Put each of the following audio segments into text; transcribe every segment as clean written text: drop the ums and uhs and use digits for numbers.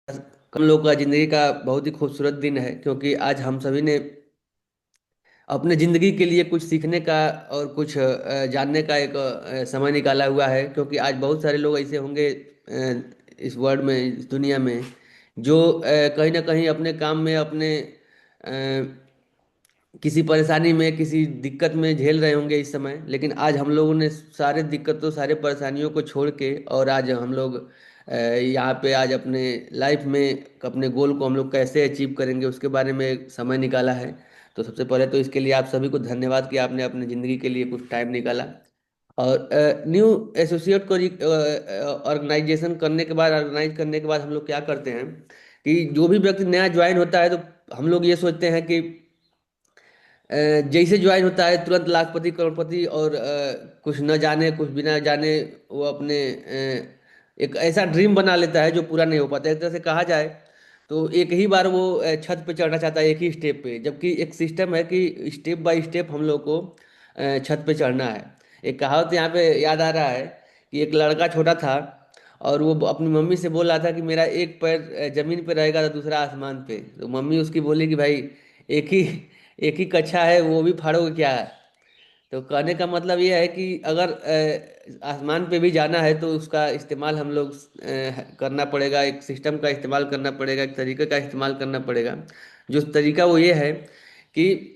हम लोग का जिंदगी का बहुत ही खूबसूरत दिन है, क्योंकि आज हम सभी ने अपने जिंदगी के लिए कुछ सीखने का और कुछ जानने का एक समय निकाला हुआ है। क्योंकि आज बहुत सारे लोग ऐसे होंगे इस वर्ल्ड में, इस दुनिया में, जो कहीं ना कहीं अपने काम में, अपने किसी परेशानी में, किसी दिक्कत में झेल रहे होंगे इस समय। लेकिन आज हम लोगों ने सारे दिक्कतों, सारे परेशानियों को छोड़ के, और आज हम लोग यहाँ पे आज अपने लाइफ में अपने गोल को हम लोग कैसे अचीव करेंगे उसके बारे में एक समय निकाला है। तो सबसे पहले तो इसके लिए आप सभी को धन्यवाद कि आपने अपने ज़िंदगी के लिए कुछ टाइम निकाला। और न्यू एसोसिएट को ऑर्गेनाइजेशन करने के बाद, ऑर्गेनाइज करने के बाद हम लोग क्या करते हैं कि जो भी व्यक्ति नया ज्वाइन होता है तो हम लोग ये सोचते हैं कि जैसे ज्वाइन होता है तुरंत लाखपति करोड़पति, और कुछ न जाने, कुछ बिना जाने वो अपने एक ऐसा ड्रीम बना लेता है जो पूरा नहीं हो पाता। एक तरह से कहा जाए तो एक ही बार वो छत पे चढ़ना चाहता है, एक ही स्टेप पे, जबकि एक सिस्टम है कि स्टेप बाय स्टेप हम लोग को छत पे चढ़ना है। एक कहावत यहाँ पे याद आ रहा है कि एक लड़का छोटा था और वो अपनी मम्मी से बोल रहा था कि मेरा एक पैर जमीन पे रहेगा तो दूसरा आसमान पे। तो मम्मी उसकी बोली कि भाई एक ही एक ही कक्षा है, वो भी फाड़ोगे क्या है। तो कहने का मतलब ये है कि अगर आसमान पे भी जाना है तो उसका इस्तेमाल हम लोग करना पड़ेगा, एक सिस्टम का इस्तेमाल करना पड़ेगा, एक तरीके का इस्तेमाल करना पड़ेगा। जो तरीका वो ये है कि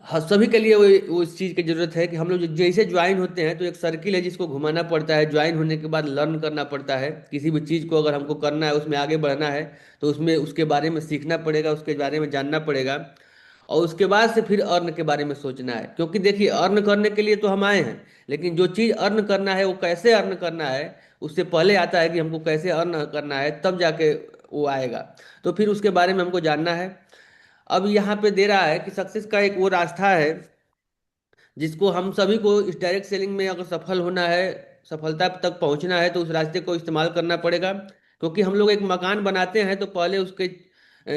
हाँ, सभी के लिए वो इस चीज़ की जरूरत है कि हम लोग जैसे ज्वाइन होते हैं तो एक सर्किल है जिसको घुमाना पड़ता है। ज्वाइन होने के बाद लर्न करना पड़ता है। किसी भी चीज़ को अगर हमको करना है, उसमें आगे बढ़ना है, तो उसमें उसके बारे में सीखना पड़ेगा, उसके बारे में जानना पड़ेगा, और उसके बाद से फिर अर्न के बारे में सोचना है। क्योंकि देखिए, अर्न करने के लिए तो हम आए हैं, लेकिन जो चीज़ अर्न करना है वो कैसे अर्न करना है, उससे पहले आता है कि हमको कैसे अर्न करना है, तब जाके वो आएगा। तो फिर उसके बारे में हमको जानना है। अब यहाँ पे दे रहा है कि सक्सेस का एक वो रास्ता है जिसको हम सभी को इस डायरेक्ट सेलिंग में अगर सफल होना है, सफलता तक पहुंचना है, तो उस रास्ते को इस्तेमाल करना पड़ेगा। क्योंकि हम लोग एक मकान बनाते हैं तो पहले उसके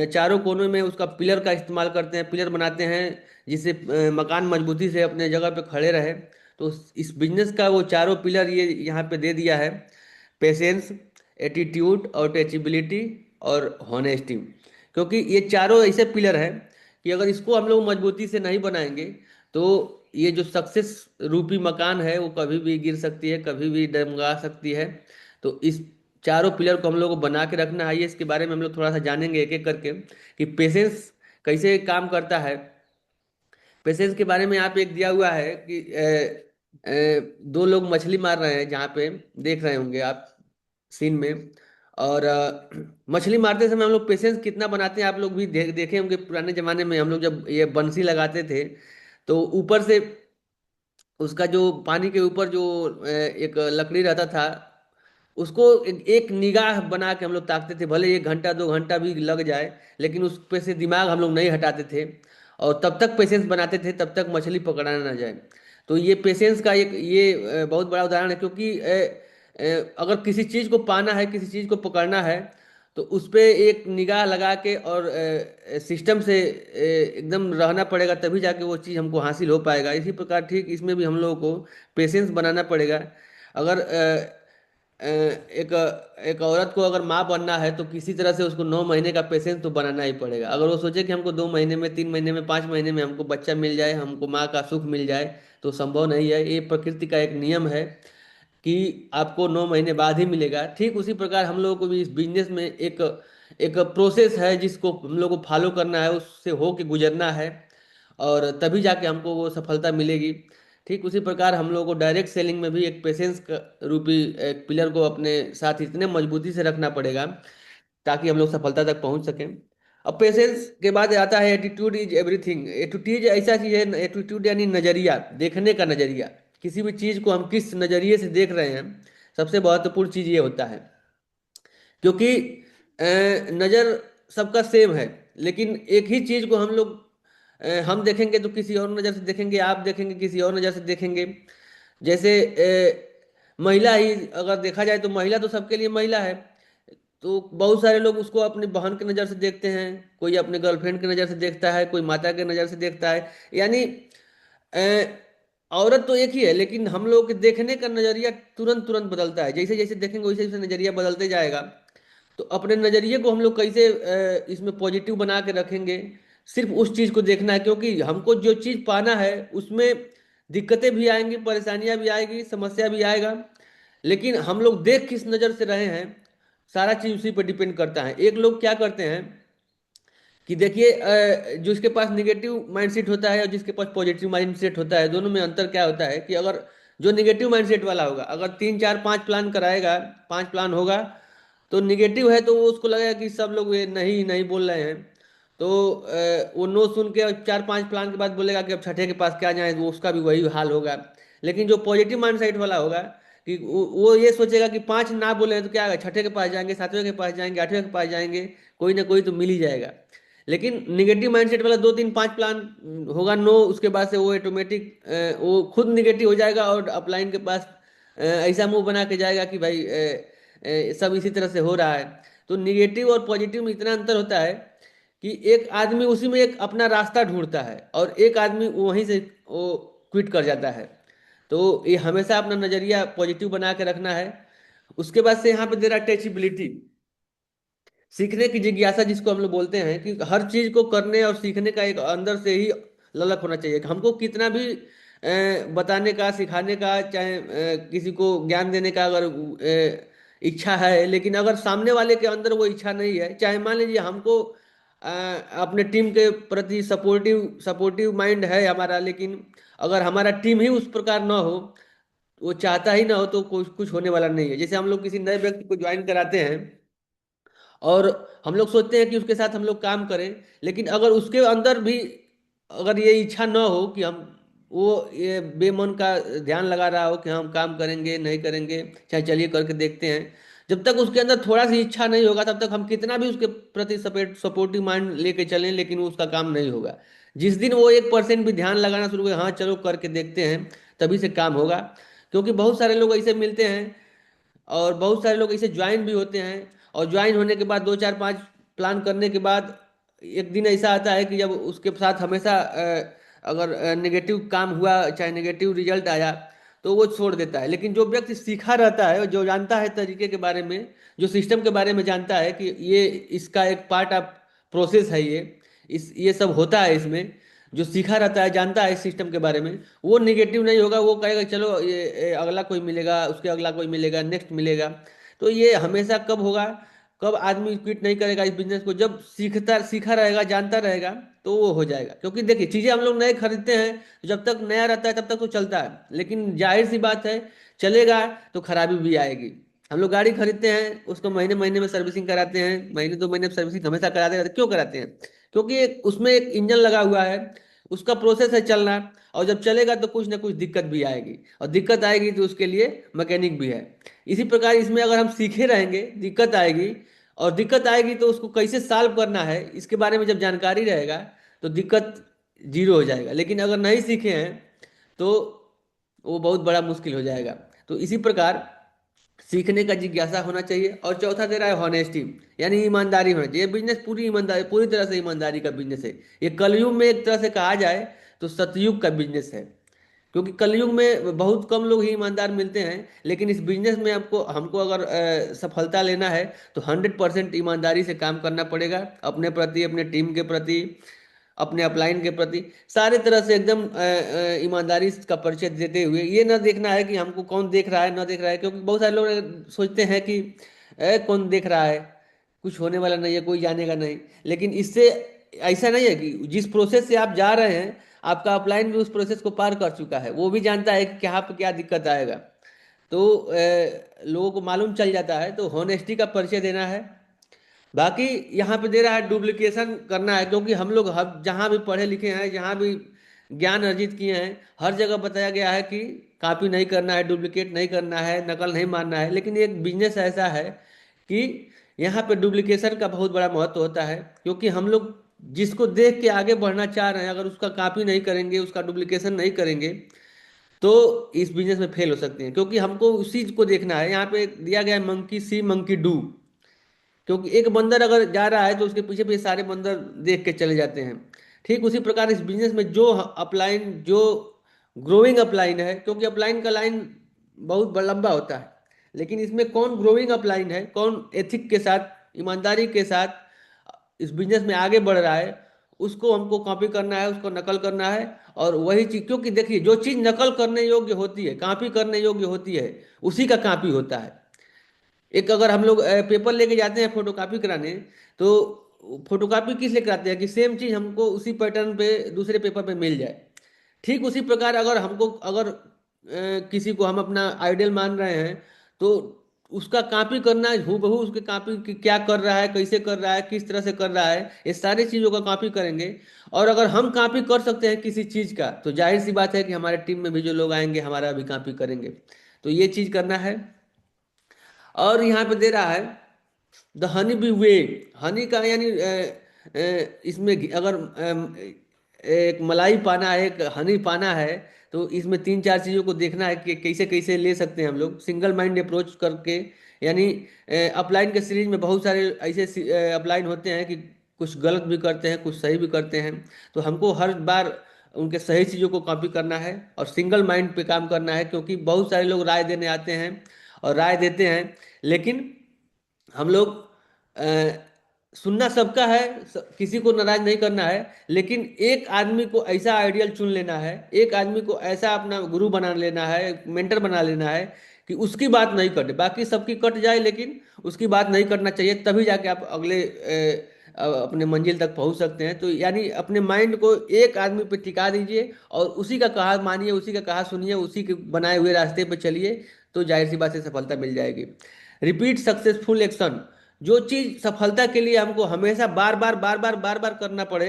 चारों कोनों में उसका पिलर का इस्तेमाल करते हैं, पिलर बनाते हैं जिससे मकान मजबूती से अपने जगह पे खड़े रहे। तो इस बिजनेस का वो चारों पिलर ये यहाँ पे दे दिया है: पेशेंस, एटीट्यूड और टेचबिलिटी और हॉनेस्टी। क्योंकि ये चारों ऐसे पिलर हैं कि अगर इसको हम लोग मजबूती से नहीं बनाएंगे तो ये जो सक्सेस रूपी मकान है वो कभी भी गिर सकती है, कभी भी डगमगा सकती है। तो इस चारों पिलर को हम लोग को बना के रखना है। ये इसके बारे में हम लोग थोड़ा सा जानेंगे एक एक करके कि पेशेंस कैसे काम करता है। पेशेंस के बारे में यहाँ पे एक दिया हुआ है कि दो लोग मछली मार रहे हैं, जहाँ पे देख रहे होंगे आप सीन में। और मछली मारते समय हम लोग पेशेंस कितना बनाते हैं, आप लोग भी देखे होंगे। पुराने जमाने में हम लोग जब ये बंसी लगाते थे तो ऊपर से उसका जो पानी के ऊपर जो एक लकड़ी रहता था, उसको एक निगाह बना के हम लोग ताकते थे। भले 1 घंटा 2 घंटा भी लग जाए, लेकिन उस पे से दिमाग हम लोग नहीं हटाते थे, और तब तक पेशेंस बनाते थे, तब तक मछली पकड़ाना ना जाए। तो ये पेशेंस का एक ये बहुत बड़ा उदाहरण है। क्योंकि अगर किसी चीज़ को पाना है, किसी चीज़ को पकड़ना है, तो उस पे एक निगाह लगा के और सिस्टम से एकदम रहना पड़ेगा, तभी जाके वो चीज़ हमको हासिल हो पाएगा। इसी प्रकार ठीक इसमें भी हम लोगों को पेशेंस बनाना पड़ेगा। अगर एक एक औरत को अगर माँ बनना है तो किसी तरह से उसको 9 महीने का पेशेंस तो बनाना ही पड़ेगा। अगर वो सोचे कि हमको 2 महीने में, 3 महीने में, 5 महीने में हमको बच्चा मिल जाए, हमको माँ का सुख मिल जाए, तो संभव नहीं है। ये प्रकृति का एक नियम है कि आपको 9 महीने बाद ही मिलेगा। ठीक उसी प्रकार हम लोगों को भी इस बिजनेस में एक एक प्रोसेस है जिसको हम लोग को फॉलो करना है, उससे हो के गुजरना है, और तभी जाके हमको वो सफलता मिलेगी। ठीक उसी प्रकार हम लोगों को डायरेक्ट सेलिंग में भी एक पेशेंस रूपी एक पिलर को अपने साथ इतने मजबूती से रखना पड़ेगा ताकि हम लोग सफलता तक पहुंच सकें। अब पेशेंस के बाद आता है एटीट्यूड इज एवरीथिंग। एटीट्यूड ऐसा चीज है, एटीट्यूड यानी नजरिया, देखने का नजरिया। किसी भी चीज को हम किस नजरिए से देख रहे हैं, सबसे महत्वपूर्ण चीज ये होता है। क्योंकि नजर सबका सेम है, लेकिन एक ही चीज को हम लोग हम देखेंगे तो किसी और नजर से देखेंगे, आप देखेंगे किसी और नजर से देखेंगे। जैसे महिला ही अगर देखा जाए तो महिला तो सबके लिए महिला है। तो बहुत सारे लोग उसको अपनी बहन की नज़र से देखते हैं, कोई अपने गर्लफ्रेंड की नज़र से देखता है, कोई माता की नज़र से देखता है। यानी अ, औरत तो एक ही है, लेकिन हम लोग के देखने का नज़रिया तुरंत तुरंत बदलता है। जैसे जैसे देखेंगे वैसे वैसे नज़रिया बदलते जाएगा। तो अपने नज़रिए को हम लोग कैसे इसमें पॉजिटिव बना के रखेंगे, सिर्फ उस चीज़ को देखना है, क्योंकि हमको जो चीज़ पाना है उसमें दिक्कतें भी आएंगी, परेशानियां भी आएगी, समस्या भी आएगा, लेकिन हम लोग देख किस नज़र से रहे हैं, सारा चीज़ उसी पर डिपेंड करता है। एक लोग क्या करते हैं कि देखिए, जो इसके पास निगेटिव माइंडसेट होता है और जिसके पास पॉजिटिव माइंडसेट होता है, दोनों में अंतर क्या होता है कि अगर जो निगेटिव माइंडसेट वाला होगा, अगर 3 4 5 प्लान कराएगा, 5 प्लान होगा, तो निगेटिव है तो वो उसको लगेगा कि सब लोग ये नहीं नहीं बोल रहे हैं, तो वो नो सुन के 4 5 प्लान के बाद बोलेगा कि अब छठे के पास क्या जाए, वो उसका भी वही हाल होगा। लेकिन जो पॉजिटिव माइंडसेट वाला होगा कि वो ये सोचेगा कि 5 ना बोले तो क्या होगा, छठे के पास जाएंगे, सातवें के पास जाएंगे, आठवें के पास जाएंगे, कोई ना कोई तो मिल ही जाएगा। लेकिन निगेटिव माइंडसेट वाला 2 3 5 प्लान होगा नो, उसके बाद से वो ऑटोमेटिक वो खुद निगेटिव हो जाएगा और अपलाइन के पास ऐसा मुंह बना के जाएगा कि भाई सब इसी तरह से हो रहा है। तो निगेटिव और पॉजिटिव में इतना अंतर होता है कि एक आदमी उसी में एक अपना रास्ता ढूंढता है और एक आदमी वहीं से वो क्विट कर जाता है। तो ये हमेशा अपना नजरिया पॉजिटिव बना के रखना है। उसके बाद से यहाँ पे दे रहा टेचिबिलिटी, सीखने की जिज्ञासा जिसको हम लोग बोलते हैं, कि हर चीज को करने और सीखने का एक अंदर से ही ललक होना चाहिए। कि हमको कितना भी बताने का, सिखाने का, चाहे किसी को ज्ञान देने का अगर इच्छा है, लेकिन अगर सामने वाले के अंदर वो इच्छा नहीं है, चाहे मान लीजिए हमको अ, अपने टीम के प्रति सपोर्टिव सपोर्टिव माइंड है हमारा, लेकिन अगर हमारा टीम ही उस प्रकार ना हो, वो चाहता ही ना हो, तो कुछ कुछ होने वाला नहीं है। जैसे हम लोग किसी नए व्यक्ति को ज्वाइन कराते हैं और हम लोग सोचते हैं कि उसके साथ हम लोग काम करें, लेकिन अगर उसके अंदर भी अगर ये इच्छा न हो कि हम, वो ये बेमन का ध्यान लगा रहा हो कि हम काम करेंगे नहीं करेंगे, चाहे चलिए करके देखते हैं, जब तक उसके अंदर थोड़ा सी इच्छा नहीं होगा तब तक हम कितना भी उसके प्रति सपोर्टिव माइंड लेके चलें, लेकिन वो उसका काम नहीं होगा। जिस दिन वो 1% भी ध्यान लगाना शुरू करे, हाँ चलो करके देखते हैं, तभी से काम होगा। क्योंकि बहुत सारे लोग ऐसे मिलते हैं और बहुत सारे लोग ऐसे ज्वाइन भी होते हैं, और ज्वाइन होने के बाद 2 4 5 प्लान करने के बाद एक दिन ऐसा आता है कि जब उसके साथ हमेशा अगर नेगेटिव काम हुआ, चाहे नेगेटिव रिजल्ट आया, तो वो छोड़ देता है। लेकिन जो व्यक्ति सीखा रहता है, जो जानता है तरीके के बारे में, जो सिस्टम के बारे में जानता है कि ये इसका एक पार्ट ऑफ प्रोसेस है, ये सब होता है इसमें, जो सीखा रहता है, जानता है इस सिस्टम के बारे में, वो निगेटिव नहीं होगा। वो कहेगा चलो ये अगला कोई मिलेगा, उसके अगला कोई मिलेगा, नेक्स्ट मिलेगा। तो ये हमेशा कब होगा, कब आदमी क्विट नहीं करेगा इस बिजनेस को, जब सीखा रहेगा, जानता रहेगा, तो वो हो जाएगा। क्योंकि देखिए, चीजें हम लोग नए खरीदते हैं, तो जब तक नया रहता है तब तक तो चलता है, लेकिन जाहिर सी बात है, चलेगा तो खराबी भी आएगी। हम लोग गाड़ी खरीदते हैं, उसको महीने महीने में सर्विसिंग कराते हैं, महीने 2 महीने में सर्विसिंग हमेशा कराते रहते हैं। क्यों कराते हैं? क्योंकि उसमें एक इंजन लगा हुआ है, उसका प्रोसेस है चलना, और जब चलेगा तो कुछ ना कुछ दिक्कत भी आएगी, और दिक्कत आएगी तो उसके लिए मैकेनिक भी है। इसी प्रकार इसमें अगर हम सीखे रहेंगे, दिक्कत आएगी, और दिक्कत आएगी तो उसको कैसे सॉल्व करना है इसके बारे में जब जानकारी रहेगा, तो दिक्कत जीरो हो जाएगा। लेकिन अगर नहीं सीखे हैं तो वो बहुत बड़ा मुश्किल हो जाएगा। तो इसी प्रकार सीखने का जिज्ञासा होना चाहिए। और चौथा दे रहा है हॉनेस्टी, यानी ईमानदारी होना चाहिए। बिजनेस पूरी ईमानदारी, पूरी तरह से ईमानदारी का बिजनेस है। ये कलयुग में एक तरह से कहा जाए तो सतयुग का बिजनेस है, क्योंकि कलयुग में बहुत कम लोग ही ईमानदार मिलते हैं। लेकिन इस बिजनेस में आपको हमको अगर सफलता लेना है तो 100% ईमानदारी से काम करना पड़ेगा, अपने प्रति, अपने टीम के प्रति, अपने अपलाइन के प्रति, सारे तरह से एकदम ईमानदारी का परिचय देते हुए। ये ना देखना है कि हमको कौन देख रहा है ना देख रहा है, क्योंकि बहुत सारे लोग सोचते हैं कि कौन देख रहा है, कुछ होने वाला नहीं है, कोई जानेगा नहीं। लेकिन इससे ऐसा नहीं है कि जिस प्रोसेस से आप जा रहे हैं, आपका अपलाइन भी उस प्रोसेस को पार कर चुका है, वो भी जानता है कि यहाँ पे क्या दिक्कत आएगा। तो लोगों को मालूम चल जाता है। तो होनेस्टी का परिचय देना है। बाकी यहाँ पे दे रहा है डुप्लीकेशन करना है, क्योंकि हम लोग हर जहाँ भी पढ़े लिखे हैं, जहाँ भी ज्ञान अर्जित किए हैं, हर जगह बताया गया है कि कॉपी नहीं करना है, डुप्लीकेट नहीं करना है, नकल नहीं मारना है। लेकिन एक बिजनेस ऐसा है कि यहाँ पे डुप्लीकेशन का बहुत बड़ा महत्व होता है, क्योंकि हम लोग जिसको देख के आगे बढ़ना चाह रहे हैं, अगर उसका कॉपी नहीं करेंगे, उसका डुप्लीकेशन नहीं करेंगे, तो इस बिजनेस में फेल हो सकते हैं। क्योंकि हमको उसी को देखना है। यहाँ पे दिया गया है मंकी सी मंकी डू, क्योंकि एक बंदर अगर जा रहा है तो उसके पीछे पीछे सारे बंदर देख के चले जाते हैं। ठीक उसी प्रकार इस बिजनेस में जो अपलाइन, जो ग्रोइंग अपलाइन है, क्योंकि अपलाइन का लाइन बहुत लंबा होता है, लेकिन इसमें कौन ग्रोइंग अपलाइन है, कौन एथिक के साथ ईमानदारी के साथ इस बिजनेस में आगे बढ़ रहा है, उसको हमको कॉपी करना है, उसको नकल करना है। और वही चीज, क्योंकि देखिए जो चीज नकल करने योग्य होती है, कॉपी करने योग्य होती है, उसी का कॉपी होता है। एक अगर हम लोग पेपर लेके जाते हैं फोटोकॉपी कराने, तो फोटोकॉपी किस लिए कराते हैं कि सेम चीज हमको उसी पैटर्न पे दूसरे पेपर पे मिल जाए। ठीक उसी प्रकार अगर हमको, अगर किसी को हम अपना आइडियल मान रहे हैं, तो उसका कॉपी करना, हूबहू उसके कॉपी क्या कर रहा है, कैसे कर रहा है, किस तरह से कर रहा है, ये सारी चीज़ों का कॉपी करेंगे। और अगर हम कॉपी कर सकते हैं किसी चीज़ का, तो जाहिर सी बात है कि हमारे टीम में भी जो लोग आएंगे हमारा भी कॉपी करेंगे। तो ये चीज़ करना है। और यहाँ पे दे रहा है द हनी बी वे। हनी का यानी इसमें अगर एक मलाई पाना है, एक हनी पाना है, तो इसमें तीन चार चीज़ों को देखना है कि कैसे कैसे ले सकते हैं हम लोग सिंगल माइंड अप्रोच करके। यानी अपलाइन के सीरीज में बहुत सारे ऐसे अपलाइन होते हैं कि कुछ गलत भी करते हैं, कुछ सही भी करते हैं। तो हमको हर बार उनके सही चीज़ों को कॉपी करना है और सिंगल माइंड पे काम करना है, क्योंकि बहुत सारे लोग राय देने आते हैं और राय देते हैं, लेकिन हम लोग सुनना सबका है, किसी को नाराज नहीं करना है, लेकिन एक आदमी को ऐसा आइडियल चुन लेना है, एक आदमी को ऐसा अपना गुरु बना लेना है, मेंटर बना लेना है कि उसकी बात नहीं कटे, बाकी सबकी कट जाए लेकिन उसकी बात नहीं करना चाहिए। तभी जाके आप अगले अपने मंजिल तक पहुंच सकते हैं। तो यानी अपने माइंड को एक आदमी पे टिका दीजिए और उसी का कहा मानिए, उसी का कहा सुनिए, उसी के बनाए हुए रास्ते पे चलिए, तो जाहिर सी बात है सफलता मिल जाएगी। Repeat successful action. जो चीज सफलता के लिए हमको हमेशा बार बार बार बार बार बार करना पड़े,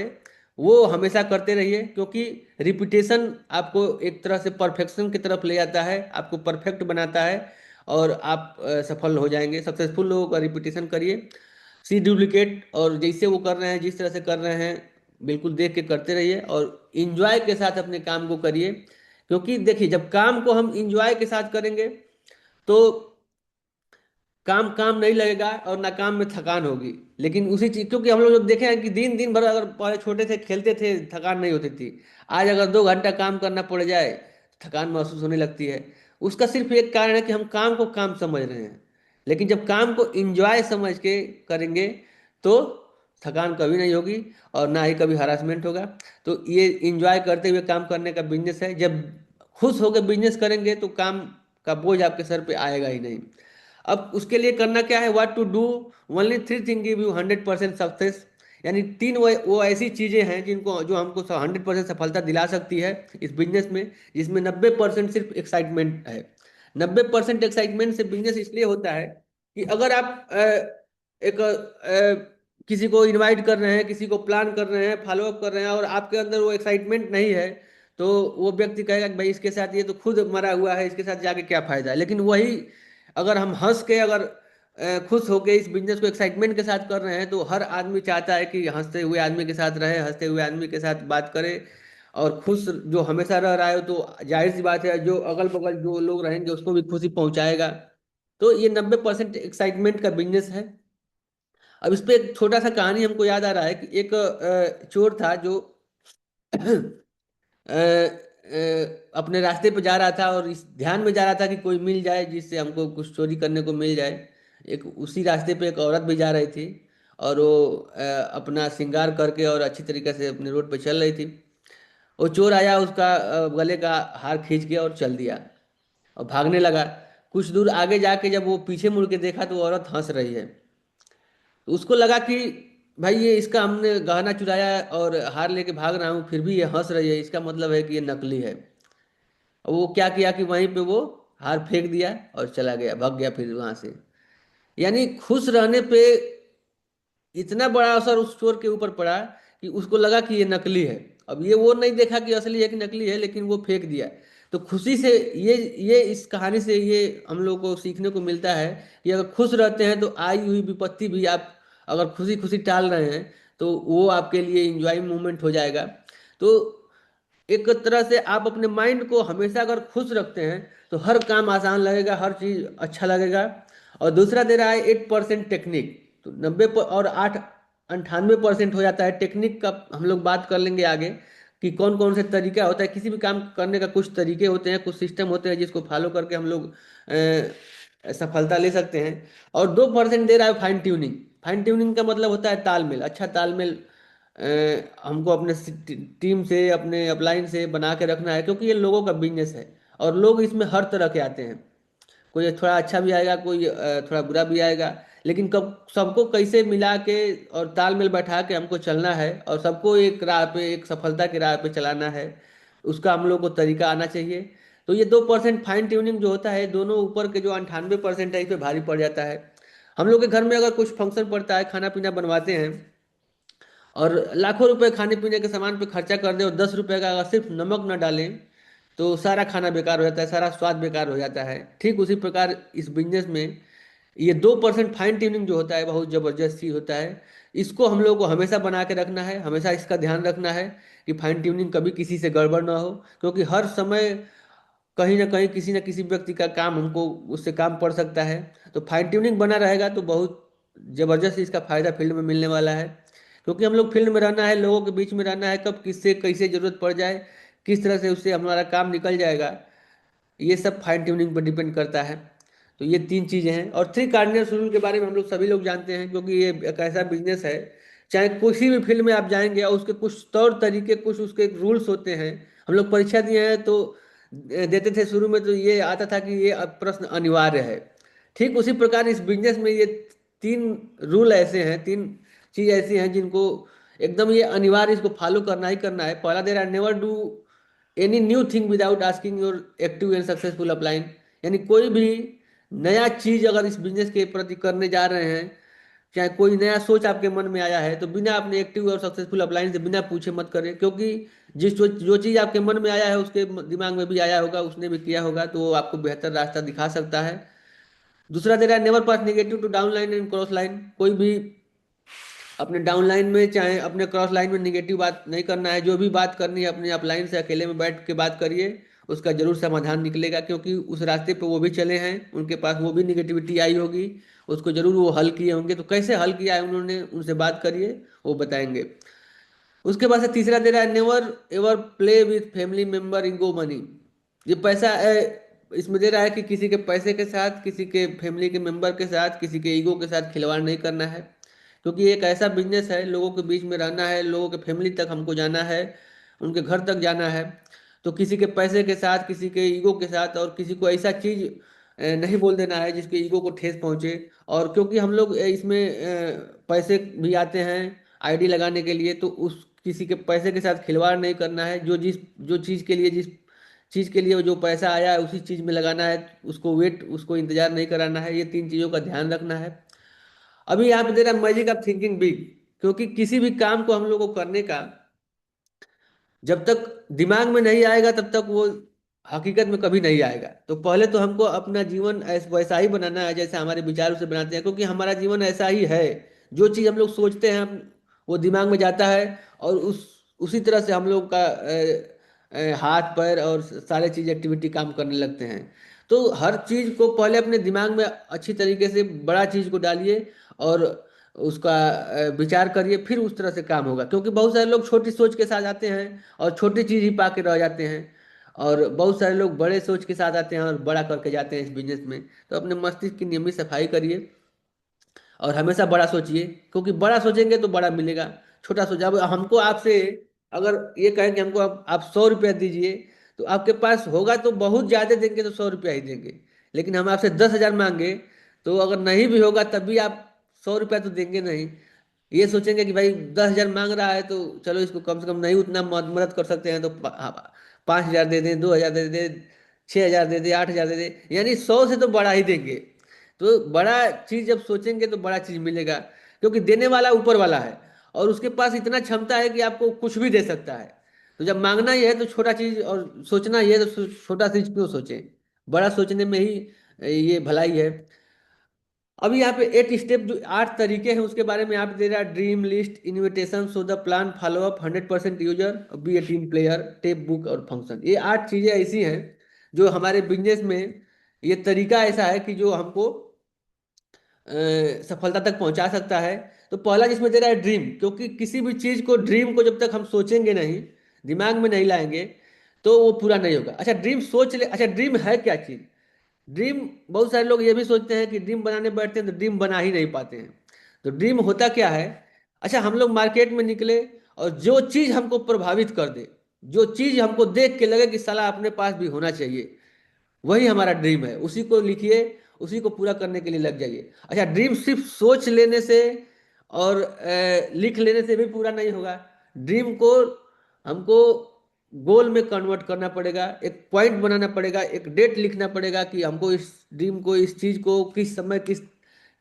वो हमेशा करते रहिए, क्योंकि रिपीटेशन आपको एक तरह से परफेक्शन की तरफ ले जाता है, आपको परफेक्ट बनाता है और आप सफल हो जाएंगे। सक्सेसफुल लोगों का रिपीटेशन करिए। सी डुप्लीकेट, और जैसे वो कर रहे हैं, जिस तरह से कर रहे हैं, बिल्कुल देख के करते रहिए और इंजॉय के साथ अपने काम को करिए। क्योंकि देखिए जब काम को हम इंजॉय के साथ करेंगे, तो काम काम नहीं लगेगा और ना काम में थकान होगी। लेकिन उसी चीज, क्योंकि हम लोग जब देखे हैं कि दिन दिन भर अगर पहले छोटे थे खेलते थे थकान नहीं होती थी, आज अगर 2 घंटा काम करना पड़ जाए थकान महसूस होने लगती है। उसका सिर्फ एक कारण है कि हम काम को काम समझ रहे हैं। लेकिन जब काम को इंजॉय समझ के करेंगे, तो थकान कभी नहीं होगी और ना ही कभी हरासमेंट होगा। तो ये इंजॉय करते हुए काम करने का बिजनेस है। जब खुश होकर बिजनेस करेंगे तो काम का बोझ आपके सर पे आएगा ही नहीं। अब उसके लिए करना क्या है, what to do, only 3 thing give you 100% success. यानी तीन वो ऐसी चीजें हैं जिनको जो हमको 100% सफलता दिला सकती है इस बिजनेस में, जिसमें 90% सिर्फ एक्साइटमेंट है। 90% एक्साइटमेंट से बिजनेस इसलिए होता है कि अगर आप किसी को इनवाइट कर रहे हैं, किसी को प्लान कर रहे हैं, फॉलो अप कर रहे हैं, और आपके अंदर वो एक्साइटमेंट नहीं है, तो वो व्यक्ति कहेगा कि भाई इसके साथ ये तो खुद मरा हुआ है, इसके साथ जाके क्या फायदा है। लेकिन वही अगर हम हंस के, अगर खुश होके इस बिजनेस को एक्साइटमेंट के साथ कर रहे हैं, तो हर आदमी चाहता है कि हंसते हुए आदमी के साथ रहे, हंसते हुए आदमी के साथ बात करे। और खुश जो हमेशा रह रहा है, तो जाहिर सी बात है जो अगल बगल जो लोग रहेंगे उसको भी खुशी पहुंचाएगा। तो ये 90% एक्साइटमेंट का बिजनेस है। अब इस पे एक छोटा सा कहानी हमको याद आ रहा है कि एक चोर था जो अपने रास्ते पे जा रहा था और इस ध्यान में जा रहा था कि कोई मिल जाए जिससे हमको कुछ चोरी करने को मिल जाए। एक उसी रास्ते पे एक औरत भी जा रही थी और वो अपना श्रृंगार करके और अच्छी तरीके से अपने रोड पे चल रही थी। वो चोर आया, उसका गले का हार खींच के और चल दिया और भागने लगा। कुछ दूर आगे जाके जब वो पीछे मुड़ के देखा तो वो औरत हंस रही है। तो उसको लगा कि भाई ये इसका हमने गहना चुराया है और हार लेके भाग रहा हूँ, फिर भी ये हंस रही है, इसका मतलब है कि ये नकली है। और वो क्या किया कि वहीं पे वो हार फेंक दिया और चला गया, भाग गया फिर वहां से। यानी खुश रहने पे इतना बड़ा असर उस चोर के ऊपर पड़ा कि उसको लगा कि ये नकली है। अब ये वो नहीं देखा कि असली है कि नकली है, लेकिन वो फेंक दिया। तो खुशी से ये इस कहानी से ये हम लोग को सीखने को मिलता है कि अगर खुश रहते हैं तो आई हुई विपत्ति भी आप अगर खुशी खुशी टाल रहे हैं, तो वो आपके लिए इंजॉय मोमेंट हो जाएगा। तो एक तरह से आप अपने माइंड को हमेशा अगर खुश रखते हैं, तो हर काम आसान लगेगा, हर चीज अच्छा लगेगा। और दूसरा दे रहा है 8% टेक्निक। तो 98% हो जाता है टेक्निक का। हम लोग बात कर लेंगे आगे कि कौन कौन से तरीका होता है किसी भी काम करने का। कुछ तरीके होते हैं, कुछ सिस्टम होते हैं जिसको फॉलो करके हम लोग सफलता ले सकते हैं। और 2% दे रहा है फाइन ट्यूनिंग। फाइन ट्यूनिंग का मतलब होता है तालमेल, अच्छा तालमेल हमको अपने टीम से, अपने अपलाइन से बना के रखना है, क्योंकि ये लोगों का बिजनेस है और लोग इसमें हर तरह के आते हैं। कोई थोड़ा अच्छा भी आएगा, कोई थोड़ा बुरा भी आएगा, लेकिन कब सबको कैसे मिला के और तालमेल बैठा के हमको चलना है और सबको एक राह पे, एक सफलता की राह पे चलाना है, उसका हम लोग को तरीका आना चाहिए। तो ये 2% फाइन ट्यूनिंग जो होता है, दोनों ऊपर के जो 98% है, इस पे भारी पड़ जाता है। हम लोग के घर में अगर कुछ फंक्शन पड़ता है, खाना पीना बनवाते हैं और लाखों रुपए खाने पीने के सामान पे खर्चा कर दे और 10 रुपए का अगर सिर्फ नमक न डालें, तो सारा खाना बेकार हो जाता है, सारा स्वाद बेकार हो जाता है। ठीक उसी प्रकार इस बिजनेस में ये 2% फाइन ट्यूनिंग जो होता है, बहुत जबरदस्ती होता है। इसको हम लोग को हमेशा बना के रखना है, हमेशा इसका ध्यान रखना है कि फाइन ट्यूनिंग कभी किसी से गड़बड़ ना हो, क्योंकि हर समय कहीं ना कहीं किसी न किसी व्यक्ति का काम हमको उससे काम पड़ सकता है। तो फाइन ट्यूनिंग बना रहेगा तो बहुत जबरदस्त इसका फायदा फील्ड में मिलने वाला है, क्योंकि हम लोग फील्ड में रहना है, लोगों के बीच में रहना है, कब किससे कैसे जरूरत पड़ जाए, किस तरह से उससे हमारा काम निकल जाएगा, ये सब फाइन ट्यूनिंग पर डिपेंड करता है। तो ये तीन चीजें हैं। और थ्री कार्डिनल रूल के बारे में हम लोग सभी लोग जानते हैं, क्योंकि ये एक ऐसा बिजनेस है, चाहे किसी भी फील्ड में आप जाएंगे और उसके कुछ तौर तरीके, कुछ उसके रूल्स होते हैं। हम लोग परीक्षा दिए हैं तो देते थे, शुरू में तो ये आता था कि ये अब प्रश्न अनिवार्य है। ठीक उसी प्रकार इस बिजनेस में ये तीन रूल ऐसे हैं, तीन चीज ऐसी हैं जिनको एकदम ये अनिवार्य, इसको फॉलो करना ही करना है। पहला दे रहा है, never do any new thing without asking your active and successful upline. यानी कोई भी नया चीज अगर इस बिजनेस के प्रति करने जा रहे हैं, चाहे कोई नया सोच आपके मन में आया है, तो बिना अपने एक्टिव और सक्सेसफुल अपलाइन से बिना पूछे मत करें, क्योंकि जो चीज आपके मन में आया है उसके दिमाग में भी आया होगा, उसने भी किया होगा, तो वो आपको बेहतर रास्ता दिखा सकता है। दूसरा दे रहा है, never pass negative to down line and cross line. कोई भी अपने डाउन लाइन में चाहे अपने क्रॉस लाइन में निगेटिव बात नहीं करना है। जो भी बात करनी है अपने अपलाइन से अकेले में बैठ के बात करिए, उसका जरूर समाधान निकलेगा, क्योंकि उस रास्ते पे वो भी चले हैं, उनके पास वो भी निगेटिविटी आई होगी, उसको जरूर वो हल किए होंगे। तो कैसे हल किया है उन्होंने, उनसे बात करिए, वो बताएंगे। उसके बाद से तीसरा दे रहा है, never ever play with family member ego money. ये पैसा इसमें दे रहा है कि किसी के पैसे के साथ, किसी के फैमिली के मेंबर के साथ, किसी के ईगो के साथ खिलवाड़ नहीं करना है, क्योंकि ये एक ऐसा बिजनेस है, लोगों के बीच में रहना है, लोगों के फैमिली तक हमको जाना है, उनके घर तक जाना है। तो किसी के पैसे के साथ, किसी के ईगो के साथ, और किसी को ऐसा चीज नहीं बोल देना है जिसके ईगो को ठेस पहुंचे। और क्योंकि हम लोग इसमें पैसे भी आते हैं आईडी लगाने के लिए, तो उस किसी के पैसे के साथ खिलवाड़ नहीं करना है। जिस चीज के लिए जो पैसा आया है उसी चीज में लगाना है, उसको इंतजार नहीं कराना है। ये तीन चीजों का ध्यान रखना है। अभी यहाँ पे दे रहा मैजिक ऑफ थिंकिंग बिग, क्योंकि किसी भी काम को हम लोग को करने का जब तक दिमाग में नहीं आएगा तब तक वो हकीकत में कभी नहीं आएगा। तो पहले तो हमको अपना जीवन वैसा ही बनाना है जैसे हमारे विचार से बनाते हैं, क्योंकि हमारा जीवन ऐसा ही है। जो चीज़ हम लोग सोचते हैं वो दिमाग में जाता है, और उसी तरह से हम लोग का हाथ पैर और सारे चीज एक्टिविटी काम करने लगते हैं। तो हर चीज को पहले अपने दिमाग में अच्छी तरीके से बड़ा चीज को डालिए और उसका विचार करिए, फिर उस तरह से काम होगा। क्योंकि बहुत सारे लोग छोटी सोच के साथ आते हैं और छोटी चीज ही पा के रह जाते हैं, और बहुत सारे लोग बड़े सोच के साथ आते हैं और बड़ा करके जाते हैं इस बिजनेस में। तो अपने मस्तिष्क की नियमित सफाई करिए और हमेशा बड़ा सोचिए, क्योंकि बड़ा सोचेंगे तो बड़ा मिलेगा। छोटा सोचा, अब हमको आपसे अगर ये कहें कि हमको आप 100 रुपया दीजिए, तो आपके पास होगा तो बहुत ज्यादा देंगे, तो 100 रुपया ही देंगे। लेकिन हम आपसे 10,000 मांगे, तो अगर नहीं भी होगा तब भी आप 100 रुपया तो देंगे नहीं। ये सोचेंगे कि भाई 10,000 मांग रहा है तो चलो इसको कम से कम नहीं उतना मदद कर सकते हैं, तो 5,000 दे दें, 2,000 दे दें, 6,000 दे दें, 8,000 दे दें, यानी 100 से तो बड़ा ही देंगे। तो बड़ा चीज जब सोचेंगे तो बड़ा चीज मिलेगा, क्योंकि देने वाला ऊपर वाला है और उसके पास इतना क्षमता है कि आपको कुछ भी दे सकता है। तो जब मांगना ही है तो छोटा चीज, और सोचना ही है तो छोटा चीज क्यों सोचें, बड़ा सोचने में ही ये भलाई है। अभी यहाँ पे 8 स्टेप, जो 8 तरीके हैं, उसके बारे में आप दे रहा है, dream list, invitation, show the plan, follow up, 100% user, be a team player, tape book और फंक्शन। ये 8 चीजें ऐसी हैं जो हमारे बिजनेस में, ये तरीका ऐसा है कि जो हमको सफलता तक पहुंचा सकता है। तो पहला जिसमें दे रहा है ड्रीम, क्योंकि किसी भी चीज को, ड्रीम को जब तक हम सोचेंगे नहीं, दिमाग में नहीं लाएंगे, तो वो पूरा नहीं होगा। अच्छा ड्रीम सोच ले, अच्छा ड्रीम है क्या चीज? ड्रीम, बहुत सारे लोग ये भी सोचते हैं कि ड्रीम बनाने बैठते हैं तो ड्रीम बना ही नहीं पाते हैं। तो ड्रीम होता क्या है? अच्छा, हम लोग मार्केट में निकले और जो चीज़ हमको प्रभावित कर दे, जो चीज़ हमको देख के लगे कि साला अपने पास भी होना चाहिए, वही हमारा ड्रीम है, उसी को लिखिए, उसी को पूरा करने के लिए लग जाइए। अच्छा, ड्रीम सिर्फ सोच लेने से और लिख लेने से भी पूरा नहीं होगा। ड्रीम को हमको गोल में कन्वर्ट करना पड़ेगा, एक पॉइंट बनाना पड़ेगा, एक डेट लिखना पड़ेगा कि हमको इस ड्रीम को, इस चीज़ को किस समय, किस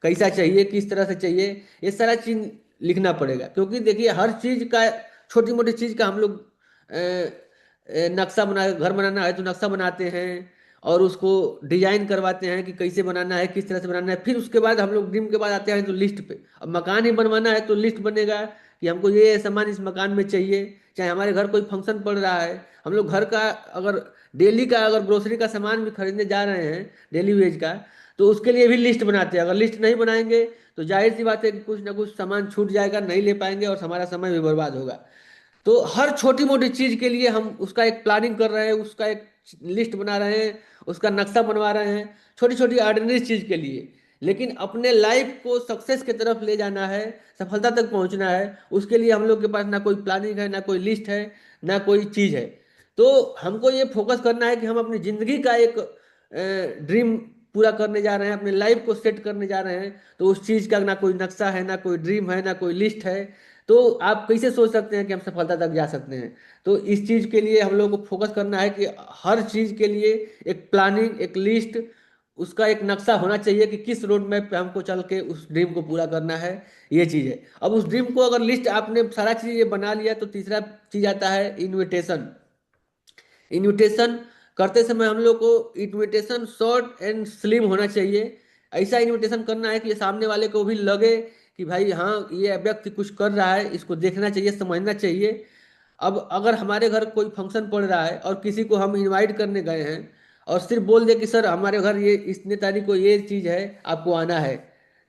कैसा चाहिए, किस तरह से चाहिए, ये सारा चीज लिखना पड़ेगा। क्योंकि देखिए, हर चीज का, छोटी मोटी चीज का हम लोग नक्शा बना, घर बनाना है तो नक्शा बनाते हैं और उसको डिजाइन करवाते हैं कि कैसे बनाना है, किस तरह से बनाना है। फिर उसके बाद हम लोग ड्रीम के बाद आते हैं तो लिस्ट पे। अब मकान ही बनवाना है तो लिस्ट बनेगा कि हमको ये सामान इस मकान में चाहिए। चाहे हमारे घर कोई फंक्शन पड़ रहा है, हम लोग घर का अगर डेली का अगर ग्रोसरी का सामान भी खरीदने जा रहे हैं, डेली वेज का, तो उसके लिए भी लिस्ट बनाते हैं। अगर लिस्ट नहीं बनाएंगे तो जाहिर सी बात है कि कुछ ना कुछ सामान छूट जाएगा, नहीं ले पाएंगे और हमारा समय भी बर्बाद होगा। तो हर छोटी मोटी चीज के लिए हम उसका एक प्लानिंग कर रहे हैं, उसका एक लिस्ट बना रहे हैं, उसका नक्शा बनवा रहे हैं, छोटी छोटी ऑर्डिनरी चीज के लिए। लेकिन अपने लाइफ को सक्सेस की तरफ ले जाना है, सफलता तक पहुंचना है, उसके लिए हम लोग के पास ना कोई प्लानिंग है, ना कोई लिस्ट है, ना कोई चीज है। तो हमको ये फोकस करना है कि हम अपनी जिंदगी का एक ड्रीम पूरा करने जा रहे हैं, अपने लाइफ को सेट करने जा रहे हैं। तो उस चीज का ना कोई नक्शा है, ना कोई ड्रीम है, ना कोई लिस्ट है। तो आप कैसे सोच सकते हैं कि हम सफलता तक जा सकते हैं? तो इस चीज के लिए हम लोग को फोकस करना है कि हर चीज के लिए एक प्लानिंग, एक लिस्ट, उसका एक नक्शा होना चाहिए कि किस रोड मैप पे हमको चल के उस ड्रीम को पूरा करना है। ये चीज है। अब उस ड्रीम को अगर लिस्ट आपने सारा चीज ये बना लिया तो तीसरा चीज आता है इन्विटेशन। इन्विटेशन करते समय हम लोग को इन्विटेशन शॉर्ट एंड स्लिम होना चाहिए। ऐसा इन्विटेशन करना है कि सामने वाले को भी लगे कि भाई हाँ, ये व्यक्ति कुछ कर रहा है, इसको देखना चाहिए, समझना चाहिए। अब अगर हमारे घर कोई फंक्शन पड़ रहा है और किसी को हम इनवाइट करने गए हैं और सिर्फ बोल दे कि सर हमारे घर ये इतने तारीख को ये चीज़ है, आपको आना है,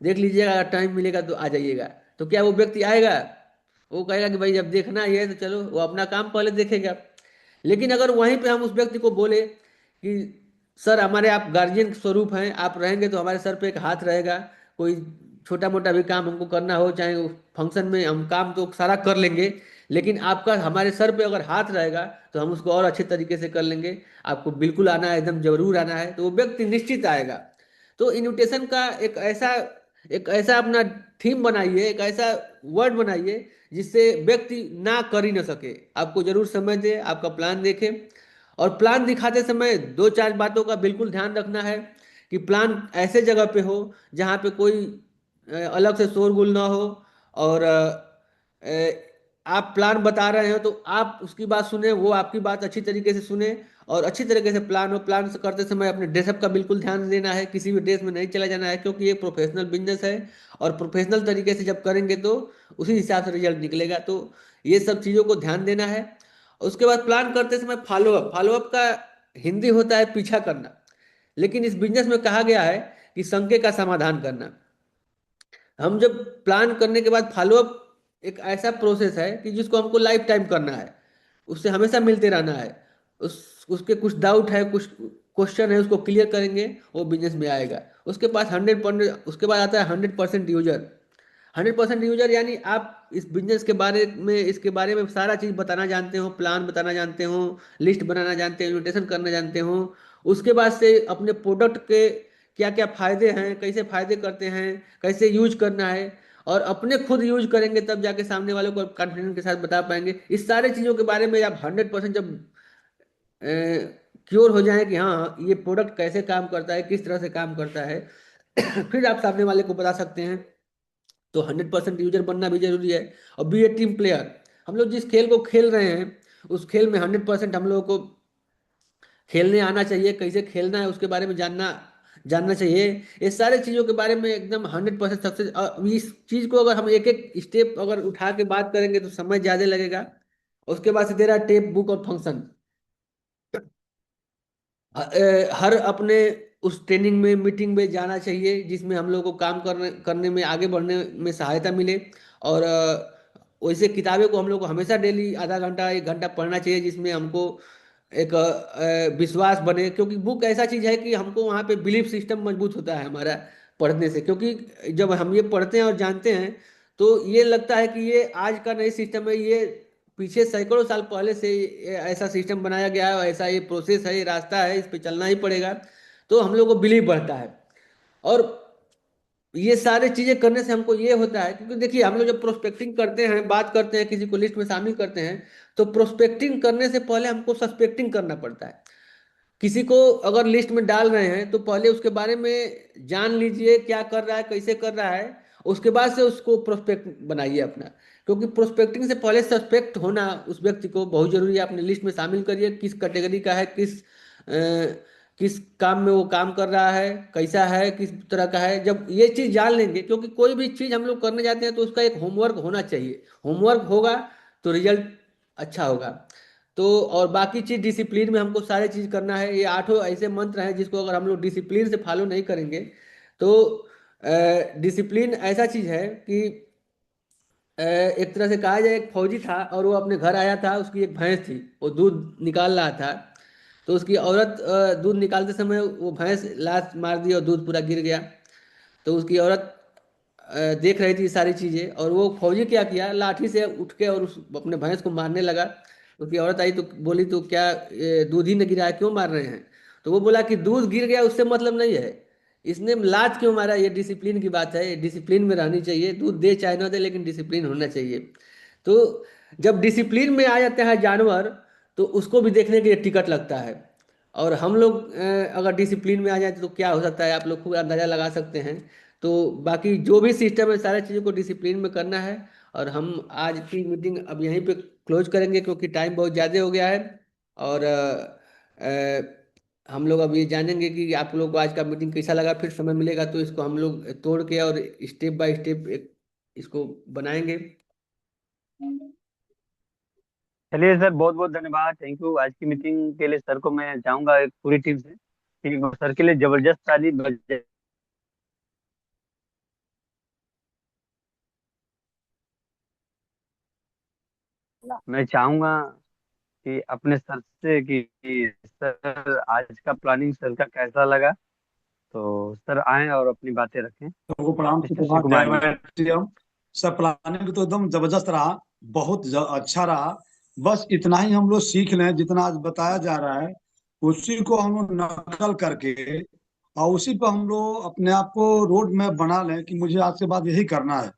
देख लीजिएगा, अगर टाइम मिलेगा तो आ जाइएगा। तो क्या वो व्यक्ति आएगा? वो कहेगा कि भाई जब देखना ही है तो चलो, वो अपना काम पहले देखेगा। लेकिन अगर वहीं पे हम उस व्यक्ति को बोले कि सर हमारे आप गार्जियन स्वरूप हैं, आप रहेंगे तो हमारे सर पे एक हाथ रहेगा, कोई छोटा मोटा भी काम हमको करना हो, चाहे फंक्शन में, हम काम तो सारा कर लेंगे, लेकिन आपका हमारे सर पे अगर हाथ रहेगा तो हम उसको और अच्छे तरीके से कर लेंगे। आपको बिल्कुल आना है, एकदम जरूर आना है। तो वो व्यक्ति निश्चित आएगा। तो इनविटेशन का एक ऐसा अपना थीम बनाइए, एक ऐसा वर्ड बनाइए जिससे व्यक्ति ना कर ही ना सके, आपको जरूर समझ दे, आपका प्लान देखे। और प्लान दिखाते समय दो चार बातों का बिल्कुल ध्यान रखना है कि प्लान ऐसे जगह पे हो जहाँ पे कोई अलग से शोरगुल ना हो। और आप प्लान बता रहे हो तो आप उसकी बात सुने, वो आपकी बात अच्छी तरीके से सुने और अच्छी तरीके से प्लान हो। प्लान से करते समय अपने ड्रेसअप का बिल्कुल ध्यान देना है, किसी भी ड्रेस में नहीं चला जाना है, क्योंकि ये प्रोफेशनल बिजनेस है और प्रोफेशनल तरीके से जब करेंगे तो उसी हिसाब से रिजल्ट निकलेगा। तो ये सब चीज़ों को ध्यान देना है। उसके बाद प्लान करते समय फॉलोअप, फॉलोअप का हिंदी होता है पीछा करना, लेकिन इस बिजनेस में कहा गया है कि शंके का समाधान करना। हम जब प्लान करने के बाद फॉलोअप एक ऐसा प्रोसेस है कि जिसको हमको लाइफ टाइम करना है, उससे हमेशा मिलते रहना है। उसके कुछ डाउट है, कुछ क्वेश्चन है, उसको क्लियर करेंगे, वो बिजनेस में आएगा। उसके पास 100%, उसके बाद आता है 100% यूजर। 100% यूजर यानी आप इस बिजनेस के बारे में, इसके बारे में सारा चीज़ बताना जानते हो, प्लान बताना जानते हो, लिस्ट बनाना जानते हो, इन्विटेशन करना जानते हो। उसके बाद से अपने प्रोडक्ट के क्या क्या फायदे हैं, कैसे फायदे करते हैं, कैसे यूज करना है, और अपने खुद यूज करेंगे तब जाके सामने वालों को कॉन्फिडेंस के साथ बता पाएंगे। इस सारे चीज़ों के बारे में आप 100% जब क्योर हो जाए कि हाँ ये प्रोडक्ट कैसे काम करता है, किस तरह से काम करता है, फिर आप सामने वाले को बता सकते हैं। तो 100% यूजर बनना भी जरूरी है। और बी ए टीम प्लेयर। हम लोग जिस खेल को खेल रहे हैं उस खेल में 100% हम लोगों को खेलने आना चाहिए, कैसे खेलना है उसके बारे में जानना जानना चाहिए। ये सारे चीज़ों के बारे में एकदम 100% सक्सेस। इस चीज़ को अगर हम एक एक स्टेप अगर उठा के बात करेंगे तो समय ज़्यादा लगेगा। उसके बाद से दे रहा टेप बुक और फंक्शन। हर अपने उस ट्रेनिंग में, मीटिंग में जाना चाहिए जिसमें हम लोग को काम करने करने में, आगे बढ़ने में सहायता मिले। और वैसे किताबें को हम लोग को हमेशा डेली आधा घंटा 1 घंटा पढ़ना चाहिए, जिसमें हमको एक विश्वास बने, क्योंकि बुक ऐसा चीज है कि हमको वहाँ पे बिलीफ सिस्टम मजबूत होता है हमारा पढ़ने से। क्योंकि जब हम ये पढ़ते हैं और जानते हैं तो ये लगता है कि ये आज का नहीं सिस्टम है, ये पीछे सैकड़ों साल पहले से ऐसा सिस्टम बनाया गया है, ऐसा ये प्रोसेस है, ये रास्ता है, इस पे चलना ही पड़ेगा। तो हम लोग को बिलीव बढ़ता है। और ये सारी चीजें करने से हमको ये होता है, क्योंकि देखिए हम लोग जब प्रोस्पेक्टिंग करते हैं, बात करते हैं, किसी को लिस्ट में शामिल करते हैं, तो प्रोस्पेक्टिंग करने से पहले हमको सस्पेक्टिंग करना पड़ता है। किसी को अगर लिस्ट में डाल रहे हैं तो पहले उसके बारे में जान लीजिए, क्या कर रहा है, कैसे कर रहा है, उसके बाद से उसको प्रोस्पेक्ट बनाइए अपना। क्योंकि प्रोस्पेक्टिंग से पहले सस्पेक्ट होना उस व्यक्ति को बहुत जरूरी है। अपने लिस्ट में शामिल करिए किस कैटेगरी का है, किस काम में वो काम कर रहा है, कैसा है, किस तरह का है। जब ये चीज जान लेंगे, क्योंकि कोई भी चीज हम लोग करने जाते हैं तो उसका एक होमवर्क होना चाहिए। होमवर्क होगा तो रिजल्ट अच्छा होगा। तो और बाकी चीज डिसिप्लिन में हमको सारे चीज करना है। ये आठों ऐसे मंत्र हैं जिसको अगर हम लोग डिसिप्लिन से फॉलो नहीं करेंगे तो डिसिप्लिन ऐसा चीज है कि एक तरह से कहा जाए, एक फौजी था और वो अपने घर आया था, उसकी एक भैंस थी, वो दूध निकाल रहा था। तो उसकी औरत दूध निकालते समय वो भैंस लात मार दी और दूध पूरा गिर गया। तो उसकी औरत देख रही थी सारी चीजें, और वो फौजी क्या किया, लाठी से उठ के और उस अपने भैंस को मारने लगा। उसकी औरत आई तो बोली, तो क्या दूध ही नहीं गिरा है, क्यों मार रहे हैं? तो वो बोला कि दूध गिर गया उससे मतलब नहीं है, इसने लात क्यों मारा, ये डिसिप्लिन की बात है, ये डिसिप्लिन में रहनी चाहिए, दूध दे चाहे ना दे लेकिन डिसिप्लिन होना चाहिए। तो जब डिसिप्लिन में आ जाते हैं जानवर, तो उसको भी देखने के लिए टिकट लगता है। और हम लोग अगर डिसिप्लिन में आ जाए तो क्या हो सकता है, आप लोग खूब अंदाजा लगा सकते हैं। तो बाकी जो भी सिस्टम है सारी चीज़ों को डिसिप्लिन में करना है। और हम आज की मीटिंग अब यहीं पे क्लोज करेंगे, क्योंकि टाइम बहुत ज़्यादा हो गया है। और हम लोग अब ये जानेंगे कि आप लोग को आज का मीटिंग कैसा लगा। फिर समय मिलेगा तो इसको हम लोग तोड़ के और स्टेप बाय स्टेप इसको बनाएंगे। चलिए सर, बहुत बहुत धन्यवाद, थैंक यू। आज की मीटिंग के लिए सर को मैं जाऊंगा एक पूरी टीम से, ठीक है। सर के लिए जबरदस्त ताली बजाए। मैं चाहूंगा कि अपने सर से कि सर आज का प्लानिंग सर का कैसा लगा, तो सर आए और अपनी बातें रखें। को प्रणाम, मिस्टर शिव सुप्रभात, जय कुमार जी। वैष्णव। सब प्लानिंग तो एकदम जबरदस्त रहा, बहुत अच्छा रहा। बस इतना ही हम लोग सीख लें, जितना आज बताया जा रहा है उसी को हम लोग नकल करके और उसी पर हम लोग अपने आप को रोड मैप बना लें कि मुझे आज के बाद यही करना है।